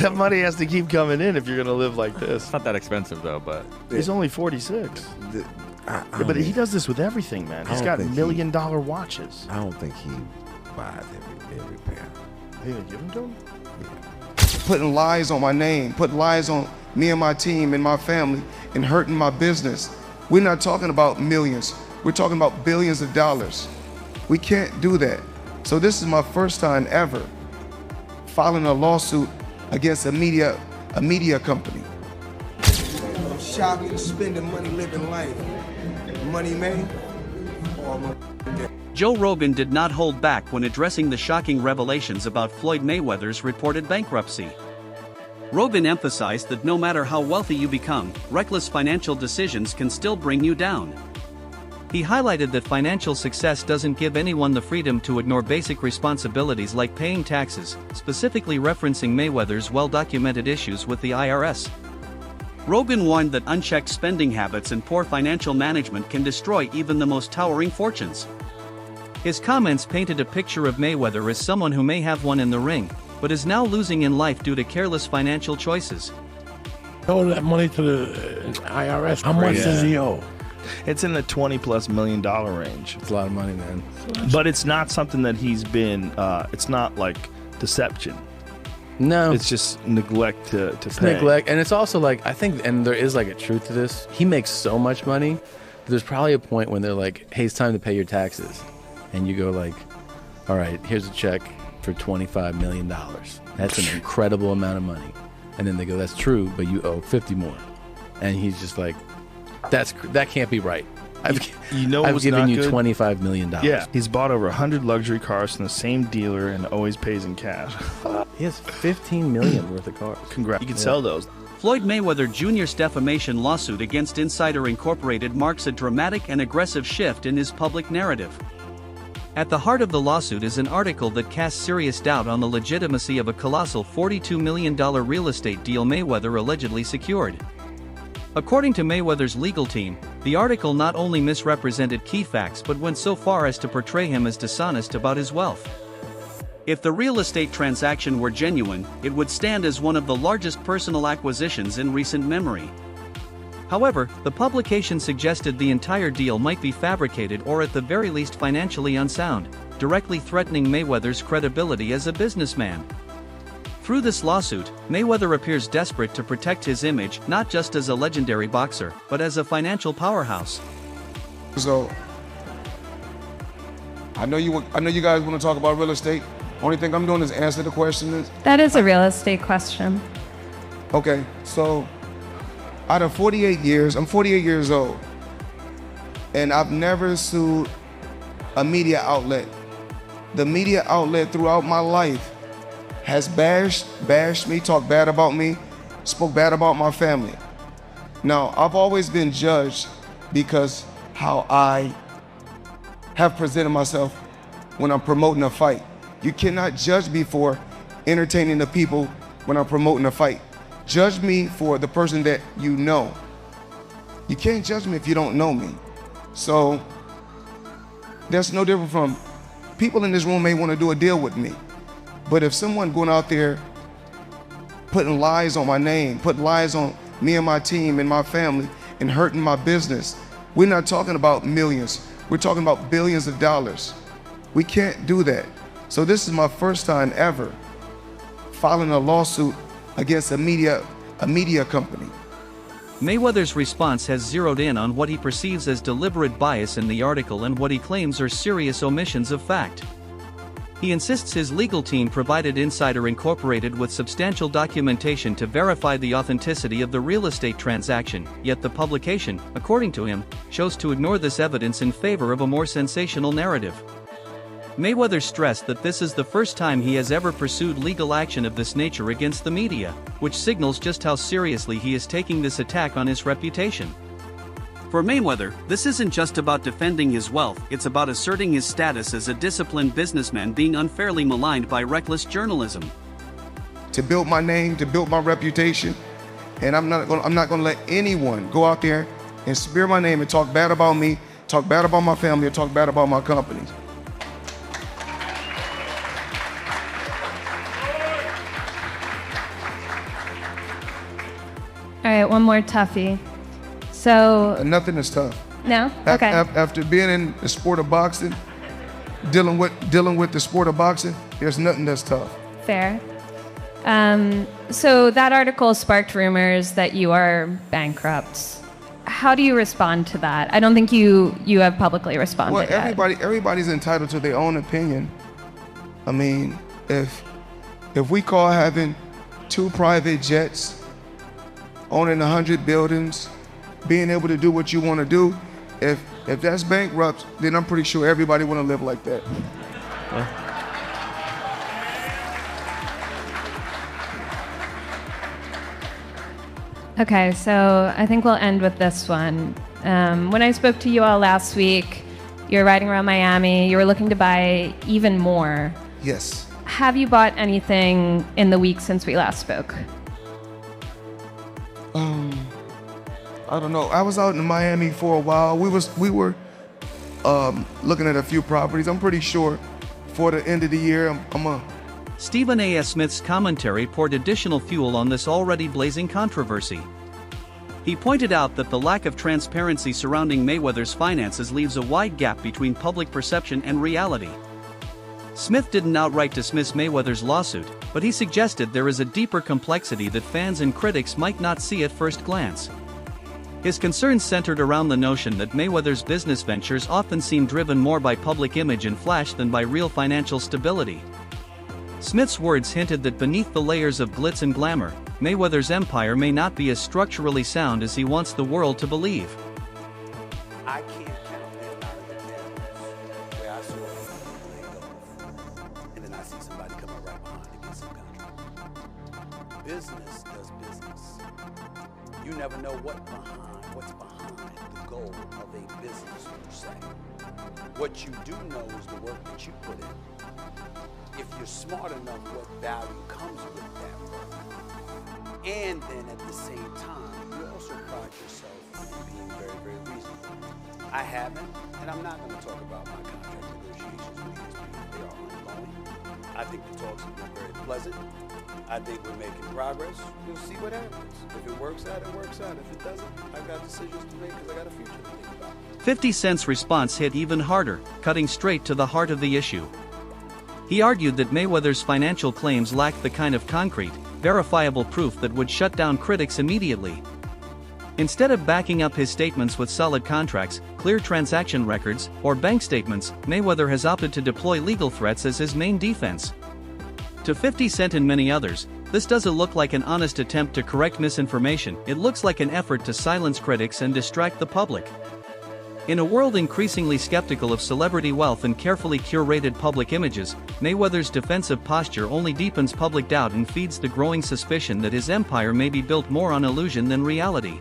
That money has to keep coming in if you're going to live like this. It's not that expensive, though, but... He's only 46. But he does this with everything, man. He's got $1 million watches. I don't think he buys every pair. They even give them to him? Putting lies on my name, putting lies on me and my team and my family, and hurting my business. We're not talking about millions. We're talking about billions of dollars. We can't do that. So this is my first time ever filing a lawsuit against a media company. I'm shopping, spending money, living life. Money made, or money dead. Joe Rogan did not hold back when addressing the shocking revelations about Floyd Mayweather's reported bankruptcy. Rogan emphasized that no matter how wealthy you become, reckless financial decisions can still bring you down. He highlighted that financial success doesn't give anyone the freedom to ignore basic responsibilities like paying taxes, specifically referencing Mayweather's well-documented issues with the IRS. Rogan warned that unchecked spending habits and poor financial management can destroy even the most towering fortunes. His comments painted a picture of Mayweather as someone who may have won in the ring, but is now losing in life due to careless financial choices. Owe that money to the IRS. How much does he owe? It's in the $20+ million range. It's a lot of money, man. But it's not something that he's been, it's not like deception. No. It's just neglect to pay. Neglect. And it's also like, I think, and there is like a truth to this. He makes so much money. There's probably a point when they're like, hey, it's time to pay your taxes. And you go like, all right, here's a check for $25 million. That's an incredible amount of money. And then they go, that's true, but you owe 50 more. And he's just like, that can't be right. I've given you $25 million. Yeah, he's bought over 100 luxury cars from the same dealer and always pays in cash. He has $15 million worth of cars. Congrats. You can sell those. Floyd Mayweather Jr.'s defamation lawsuit against Insider Incorporated marks a dramatic and aggressive shift in his public narrative. At the heart of the lawsuit is an article that casts serious doubt on the legitimacy of a colossal $42 million real estate deal Mayweather allegedly secured. According to Mayweather's legal team, the article not only misrepresented key facts but went so far as to portray him as dishonest about his wealth. If the real estate transaction were genuine, it would stand as one of the largest personal acquisitions in recent memory. However, the publication suggested the entire deal might be fabricated or at the very least financially unsound, directly threatening Mayweather's credibility as a businessman. Through this lawsuit, Mayweather appears desperate to protect his image not just as a legendary boxer, but as a financial powerhouse. So, I know you guys want to talk about real estate. Only thing I'm doing is answer the question. That is a real estate question. Okay, so out of 48 years, I'm 48 years old, and I've never sued a media outlet. The media outlet throughout my life has bashed me, talked bad about me, spoke bad about my family. Now, I've always been judged because how I have presented myself when I'm promoting a fight. You cannot judge me for entertaining the people when I'm promoting a fight. Judge me for the person that you know. You can't judge me if you don't know me. So that's no different from people in this room may want to do a deal with me. But if someone going out there putting lies on my name, putting lies on me and my team and my family and hurting my business, we're not talking about millions. We're talking about billions of dollars. We can't do that. So this is my first time ever filing a lawsuit against a media company. Mayweather's response has zeroed in on what he perceives as deliberate bias in the article and what he claims are serious omissions of fact. He insists his legal team provided Insider Incorporated with substantial documentation to verify the authenticity of the real estate transaction, yet the publication, according to him, chose to ignore this evidence in favor of a more sensational narrative. Mayweather stressed that this is the first time he has ever pursued legal action of this nature against the media, which signals just how seriously he is taking this attack on his reputation. For Mayweather, this isn't just about defending his wealth, it's about asserting his status as a disciplined businessman being unfairly maligned by reckless journalism. To build my name, to build my reputation, and I'm not gonna let anyone go out there and smear my name and talk bad about me, talk bad about my family, or talk bad about my company. All right, one more toughie. So Nothing is tough. no, okay. After being in the sport of boxing, dealing with the sport of boxing, there's nothing that's tough. Fair. So that article sparked rumors that you are bankrupt. How do you respond to that? I don't think you have publicly responded Well, yet. everybody's entitled to their own opinion. I mean, if we call having 2 private jets, owning 100 buildings, being able to do what you want to do, if that's bankrupt, then I'm pretty sure everybody want to live like that. Okay, so I think we'll end with this one. When I spoke to you all last week, you were riding around Miami. You were looking to buy even more. Yes. Have you bought anything in the week since we last spoke? I don't know. I was out in Miami for a while. We were looking at a few properties. I'm pretty sure for the end of the year, Stephen A. Smith's commentary poured additional fuel on this already blazing controversy. He pointed out that the lack of transparency surrounding Mayweather's finances leaves a wide gap between public perception and reality. Smith didn't outright dismiss Mayweather's lawsuit, but he suggested there is a deeper complexity that fans and critics might not see at first glance. His concerns centered around the notion that Mayweather's business ventures often seem driven more by public image and flash than by real financial stability. Smith's words hinted that beneath the layers of glitz and glamour, Mayweather's empire may not be as structurally sound as he wants the world to believe. I can't count the amount of examples where I saw a play golf, and then I see somebody come up right behind and get some contract. Business does business. You never know what's behind the goal of a business per se. What you do know is the work that you put in. If you're smart enough, what value comes with that work. And then at the same time, you also pride yourself in being very, very reasonable. I haven't, and I'm not going to talk about my contract negotiations because they are ongoing. I think the talks have been very pleasant. I think we're making progress. We'll see what happens. If it works out, it works out. If it doesn't, I've got decisions to make because I got a future to think about. 50 Cent's response hit even harder, cutting straight to the heart of the issue. He argued that Mayweather's financial claims lacked the kind of concrete, verifiable proof that would shut down critics immediately. Instead of backing up his statements with solid contracts, clear transaction records, or bank statements, Mayweather has opted to deploy legal threats as his main defense. To 50 Cent and many others, this doesn't look like an honest attempt to correct misinformation, it looks like an effort to silence critics and distract the public. In a world increasingly skeptical of celebrity wealth and carefully curated public images, Mayweather's defensive posture only deepens public doubt and feeds the growing suspicion that his empire may be built more on illusion than reality.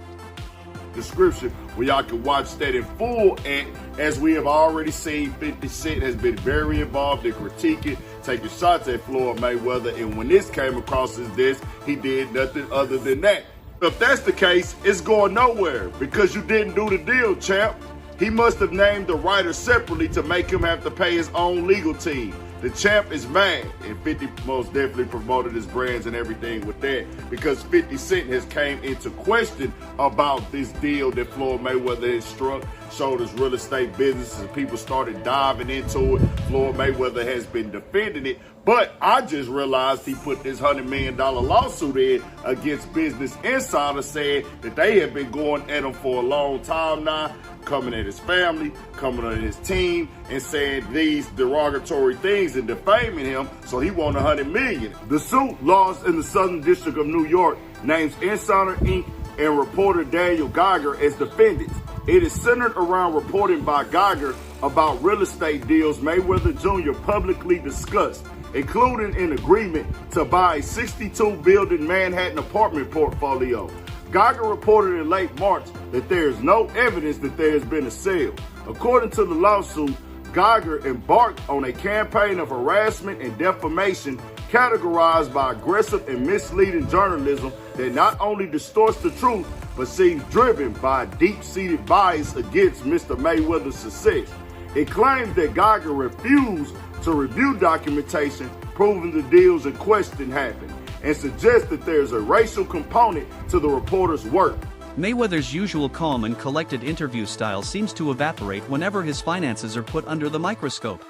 Description where y'all can watch that in full, and as we have already seen, 50 Cent has been very involved in critiquing, taking shots at Floyd Mayweather, and when this came across his desk, he did nothing other than that. If that's the case, it's going nowhere because you didn't do the deal, champ. He must have named the writer separately to make him have to pay his own legal team. The champ is mad, and 50 most definitely promoted his brands and everything with that because 50 Cent has came into question about this deal that Floyd Mayweather has struck, showed his real estate business, and people started diving into it. Floyd Mayweather has been defending it, but I just realized he put this $100 million lawsuit in against Business Insider, saying that they have been going at him for a long time now, coming at his family, coming at his team, and saying these derogatory things and defaming him, so he won $100 million. The suit lost in the Southern District of New York names Insider Inc. and reporter Daniel Geiger as defendants. It is centered around reporting by Geiger about real estate deals Mayweather Jr. publicly discussed, including an agreement to buy a 62-building Manhattan apartment portfolio. Geiger reported in late March that there is no evidence that there has been a sale. According to the lawsuit, Geiger embarked on a campaign of harassment and defamation categorized by aggressive and misleading journalism that not only distorts the truth, but seems driven by a deep-seated bias against Mr. Mayweather's success. It claims that Geiger refused to review documentation proving the deals in question happened. and suggests that there's a racial component to the reporter's work. Mayweather's usual calm and collected interview style seems to evaporate whenever his finances are put under the microscope.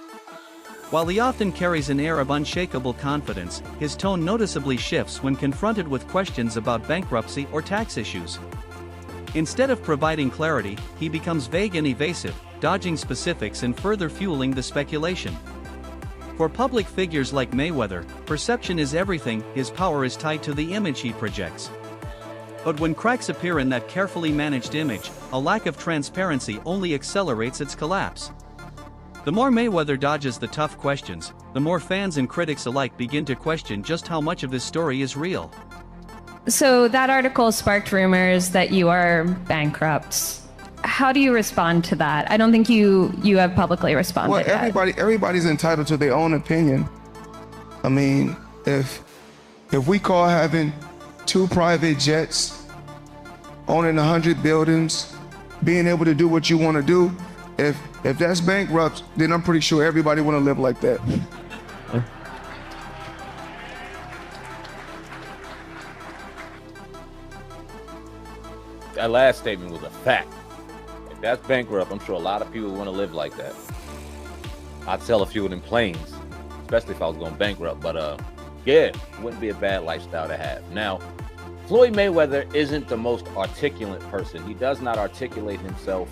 While he often carries an air of unshakable confidence, his tone noticeably shifts when confronted with questions about bankruptcy or tax issues. Instead of providing clarity, he becomes vague and evasive, dodging specifics and further fueling the speculation. For public figures like Mayweather, perception is everything. His power is tied to the image he projects. But when cracks appear in that carefully managed image, a lack of transparency only accelerates its collapse. The more Mayweather dodges the tough questions, the more fans and critics alike begin to question just how much of this story is real. So that article sparked rumors that you are bankrupt. How do you respond to that? I don't think you have publicly responded yet. Everybody's entitled to their own opinion. I mean, if we call having 2 private jets, owning 100 buildings, being able to do what you want to do, if that's bankrupt, then I'm pretty sure everybody want to live like that. That last statement was a fact. If that's bankrupt, I'm sure a lot of people want to live like that. I'd sell a few of them planes, especially if I was going bankrupt. But yeah, it wouldn't be a bad lifestyle to have. Now, Floyd Mayweather isn't the most articulate person. He does not articulate himself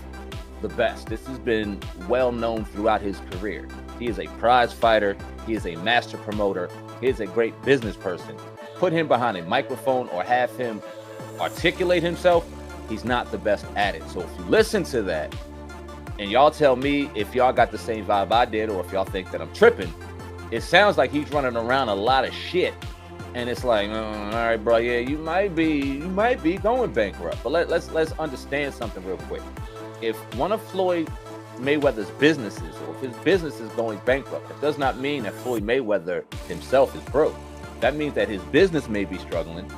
the best. This has been well known throughout his career. He is a prize fighter. He is a master promoter. He is a great business person. Put him behind a microphone or have him articulate himself, he's not the best at it. So if you listen to that and y'all tell me if y'all got the same vibe I did or if y'all think that I'm tripping, it sounds like he's running around a lot of shit. And it's like, all right, bro, yeah, you might be going bankrupt. But let's understand something real quick. If one of Floyd Mayweather's businesses, or if his business is going bankrupt, it does not mean that Floyd Mayweather himself is broke. That means that his business may be struggling.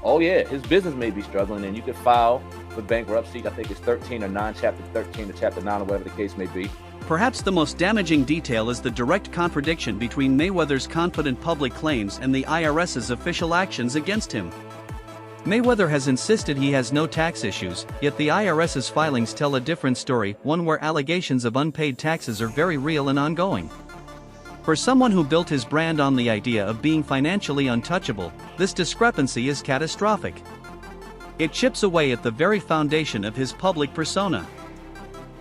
Oh yeah, his business may be struggling, and you could file for bankruptcy. I think it's 13 or 9, chapter 13 or chapter 9, or whatever the case may be. Perhaps the most damaging detail is the direct contradiction between Mayweather's confident public claims and the IRS's official actions against him. Mayweather has insisted he has no tax issues, yet the IRS's filings tell a different story, one where allegations of unpaid taxes are very real and ongoing. For someone who built his brand on the idea of being financially untouchable, this discrepancy is catastrophic. It chips away at the very foundation of his public persona.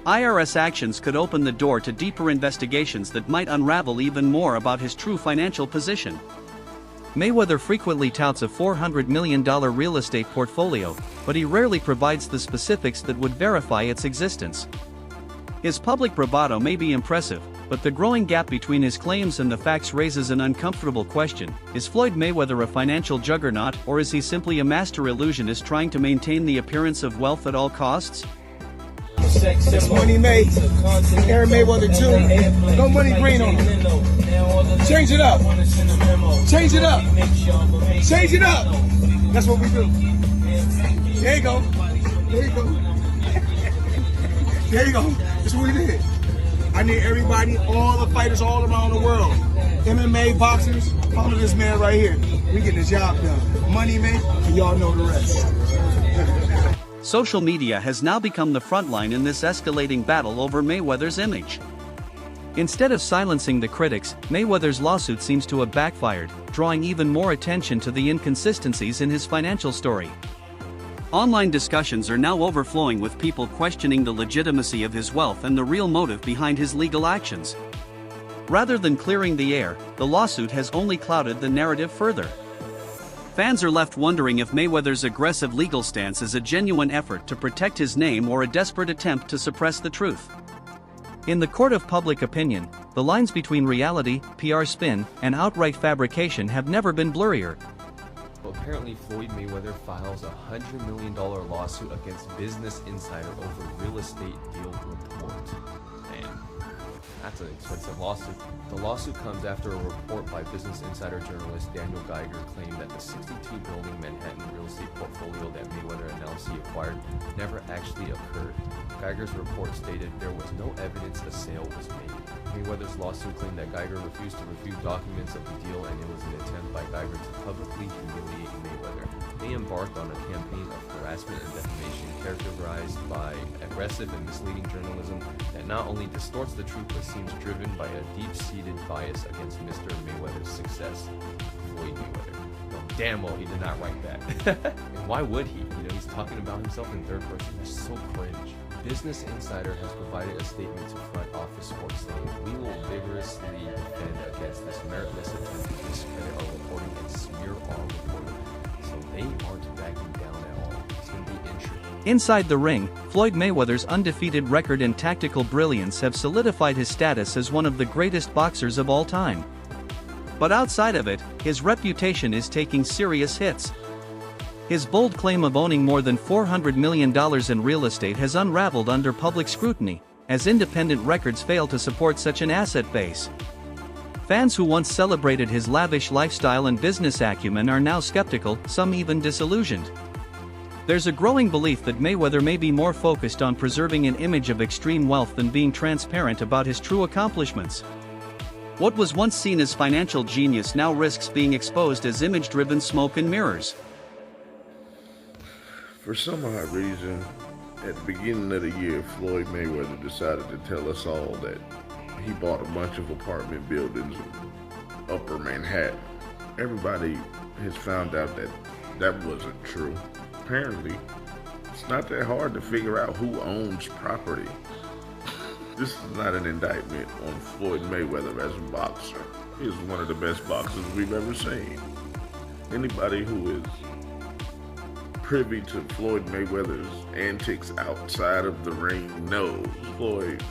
IRS actions could open the door to deeper investigations that might unravel even more about his true financial position. Mayweather frequently touts a $400 million real estate portfolio, but he rarely provides the specifics that would verify its existence. His public bravado may be impressive, but the growing gap between his claims and the facts raises an uncomfortable question. Is Floyd Mayweather a financial juggernaut, or is he simply a master illusionist trying to maintain the appearance of wealth at all costs? It's Money May, Aaron Mayweather too. No money green on him. Change it up. Change it up. Change it up. That's what we do. There you go. There you go. There you go. That's what we did. I need everybody, all the fighters all around the world. MMA, boxers, follow this man right here. We get the job done. Money May, and y'all know the rest. Social media has now become the front line in this escalating battle over Mayweather's image. Instead of silencing the critics, Mayweather's lawsuit seems to have backfired, drawing even more attention to the inconsistencies in his financial story. Online discussions are now overflowing with people questioning the legitimacy of his wealth and the real motive behind his legal actions. Rather than clearing the air, the lawsuit has only clouded the narrative further. Fans are left wondering if Mayweather's aggressive legal stance is a genuine effort to protect his name or a desperate attempt to suppress the truth. In the court of public opinion, the lines between reality, PR spin, and outright fabrication have never been blurrier. Apparently, Floyd Mayweather files a $100 million lawsuit against Business Insider over real estate deal report. Man, that's an expensive lawsuit. The lawsuit comes after a report by Business Insider journalist Daniel Geiger claimed that the 62-building Manhattan real estate portfolio that Mayweather announced he acquired never actually occurred. Geiger's report stated there was no evidence a sale was made. Mayweather's lawsuit claimed that Geiger refused to review documents of the deal, and it was an attempt by Geiger to publicly humiliate Mayweather. They embarked on a campaign of harassment and defamation characterized by aggressive and misleading journalism that not only distorts the truth but seems driven by a deep-seated bias against Mr. Mayweather's success, Floyd Mayweather. No, damn well he did not write that. And why would he? You know, he's talking about himself in third person. That's so cringe. Business Insider has provided a statement to Front Office Sports saying, "We will vigorously defend against this meritless attempt to discredit our reporting and smear our reporting." So they aren't backing down at all. It's going to be interesting. Inside the ring, Floyd Mayweather's undefeated record and tactical brilliance have solidified his status as one of the greatest boxers of all time. But outside of it, his reputation is taking serious hits. His bold claim of owning more than $400 million in real estate has unraveled under public scrutiny, as independent records fail to support such an asset base. Fans who once celebrated his lavish lifestyle and business acumen are now skeptical, some even disillusioned. There's a growing belief that Mayweather may be more focused on preserving an image of extreme wealth than being transparent about his true accomplishments. What was once seen as financial genius now risks being exposed as image-driven smoke and mirrors. For some odd reason, at the beginning of the year, Floyd Mayweather decided to tell us all that he bought a bunch of apartment buildings in Upper Manhattan. Everybody has found out that that wasn't true. Apparently, it's not that hard to figure out who owns property. This is not an indictment on Floyd Mayweather as a boxer. He is one of the best boxers we've ever seen. Anybody who is privy to Floyd Mayweather's antics outside of the ring knows Floyd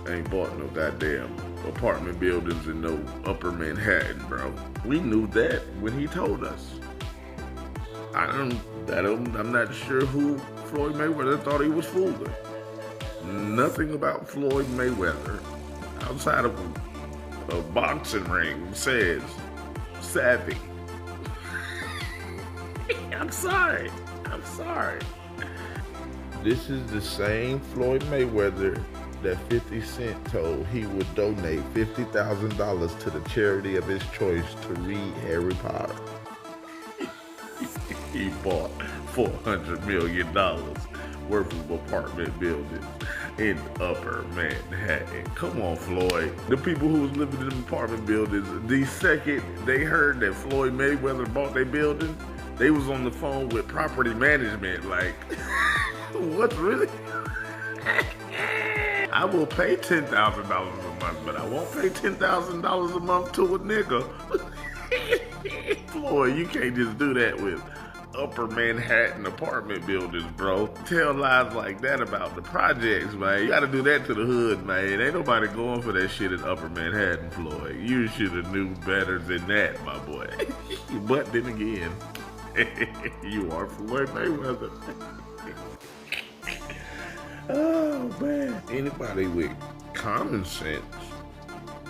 ain't bought no goddamn apartment buildings in no Upper Manhattan, bro. We knew that when he told us. I'm not sure who Floyd Mayweather thought he was fooling. Nothing about Floyd Mayweather outside of a boxing ring says savvy. I'm sorry. This is the same Floyd Mayweather that 50 Cent told he would donate $50,000 to the charity of his choice to read Harry Potter. He bought $400 million worth of apartment buildings in Upper Manhattan. Come on, Floyd. The people who was living in the apartment buildings, the second they heard that Floyd Mayweather bought their building, they was on the phone with property management, like, what's really? I will pay $10,000 a month, but I won't pay $10,000 a month to a nigga. Floyd, you can't just do that with Upper Manhattan apartment buildings, bro. Tell lies like that about the projects, man. You gotta do that to the hood, man. Ain't nobody going for that shit in Upper Manhattan, Floyd. You should have knew better than that, my boy. But then again, you are Floyd Mayweather. Oh, man. Anybody with common sense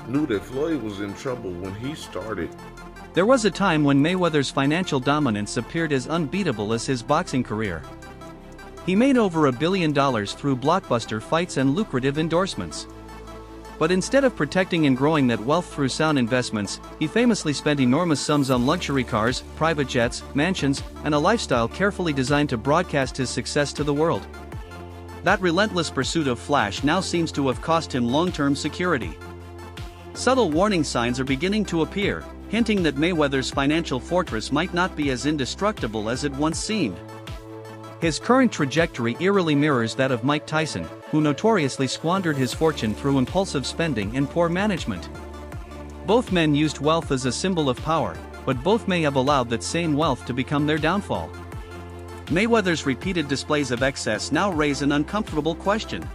knew that Floyd was in trouble when he started. There was a time when Mayweather's financial dominance appeared as unbeatable as his boxing career. He made over $1 billion through blockbuster fights and lucrative endorsements. But instead of protecting and growing that wealth through sound investments, he famously spent enormous sums on luxury cars, private jets, mansions, and a lifestyle carefully designed to broadcast his success to the world. That relentless pursuit of flash now seems to have cost him long-term security. Subtle warning signs are beginning to appear, hinting that Mayweather's financial fortress might not be as indestructible as it once seemed. His current trajectory eerily mirrors that of Mike Tyson, who notoriously squandered his fortune through impulsive spending and poor management. Both men used wealth as a symbol of power, but both may have allowed that same wealth to become their downfall. Mayweather's repeated displays of excess now raise an uncomfortable question.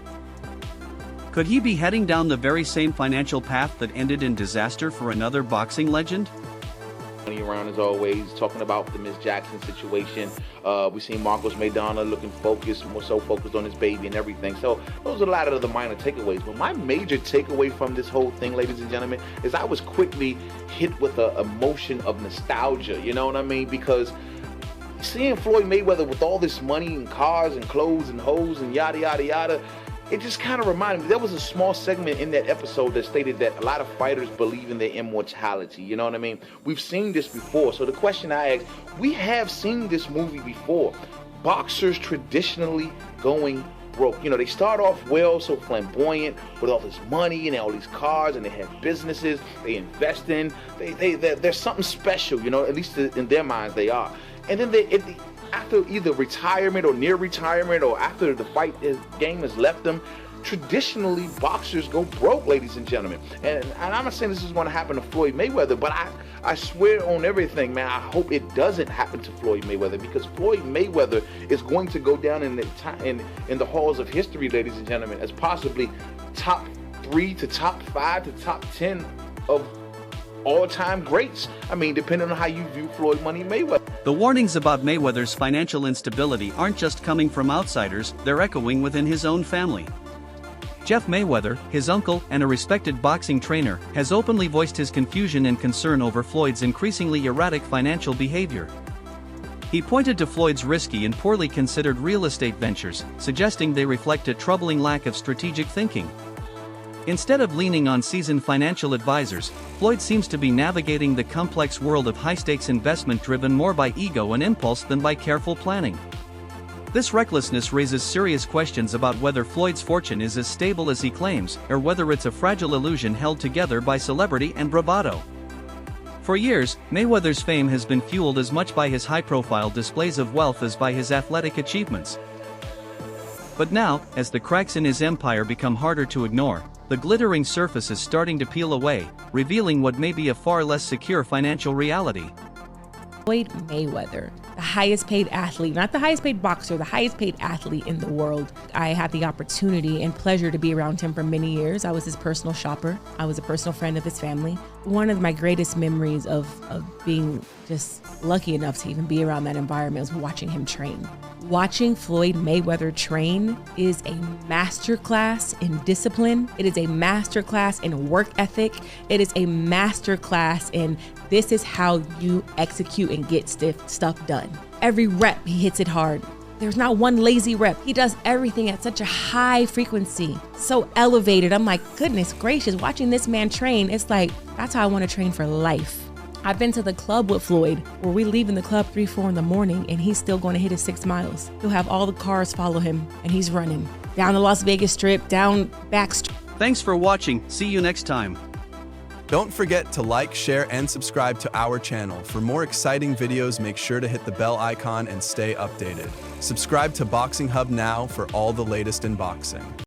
Could he be heading down the very same financial path that ended in disaster for another boxing legend? Around as always, talking about the Miss Jackson situation. We seen Marcos Maidana looking focused, more so focused on his baby and everything. So those are a lot of the minor takeaways. But my major takeaway from this whole thing, ladies and gentlemen, is I was quickly hit with an emotion of nostalgia. You know what I mean? Because seeing Floyd Mayweather with all this money and cars and clothes and hoes and yada yada yada, it just kind of reminded me, there was a small segment in that episode that stated that a lot of fighters believe in their immortality. You know what I mean? We've seen this before. So the question I ask, we have seen this movie before. Boxers traditionally going broke. You know, they start off well, so flamboyant, with all this money and all these cars, and they have businesses they invest in. They're something special, you know, at least in their minds they are. And then after either retirement or near retirement, or after the fight game has left them, traditionally boxers go broke, ladies and gentlemen. And I'm not saying this is going to happen to Floyd Mayweather, but I swear on everything, man, I hope it doesn't happen to Floyd Mayweather, because Floyd Mayweather is going to go down in the halls of history, ladies and gentlemen, as possibly top 3 to top 5 to top 10 of all-time greats. I mean, depending on how you view Floyd Money Mayweather. The warnings about Mayweather's financial instability aren't just coming from outsiders, they're echoing within his own family. Jeff Mayweather, his uncle and a respected boxing trainer, has openly voiced his confusion and concern over Floyd's increasingly erratic financial behavior. He pointed to Floyd's risky and poorly considered real estate ventures, suggesting they reflect a troubling lack of strategic thinking. Instead of leaning on seasoned financial advisors, Floyd seems to be navigating the complex world of high-stakes investment driven more by ego and impulse than by careful planning. This recklessness raises serious questions about whether Floyd's fortune is as stable as he claims, or whether it's a fragile illusion held together by celebrity and bravado. For years, Mayweather's fame has been fueled as much by his high-profile displays of wealth as by his athletic achievements. But now, as the cracks in his empire become harder to ignore, the glittering surface is starting to peel away, revealing what may be a far less secure financial reality. Floyd Mayweather, the highest paid athlete, not the highest paid boxer, the highest paid athlete in the world. I had the opportunity and pleasure to be around him for many years. I was his personal shopper. I was a personal friend of his family. One of my greatest memories of being just lucky enough to even be around that environment was watching him train. Watching Floyd Mayweather train is a masterclass in discipline. It is a masterclass in work ethic. It is a masterclass in this is how you execute and get stuff done. Every rep, he hits it hard. There's not one lazy rep. He does everything at such a high frequency, so elevated. I'm like, goodness gracious, watching this man train, it's like, that's how I want to train for life. I've been to the club with Floyd where we leave in the club 3, 4 in the morning and he's still going to hit his 6 miles. He'll have all the cars follow him and he's running down the Las Vegas Strip, down back street. Thanks for watching. See you next time. Don't forget to like, share, and subscribe to our channel. For more exciting videos, make sure to hit the bell icon and stay updated. Subscribe to Boxing Hub now for all the latest in boxing.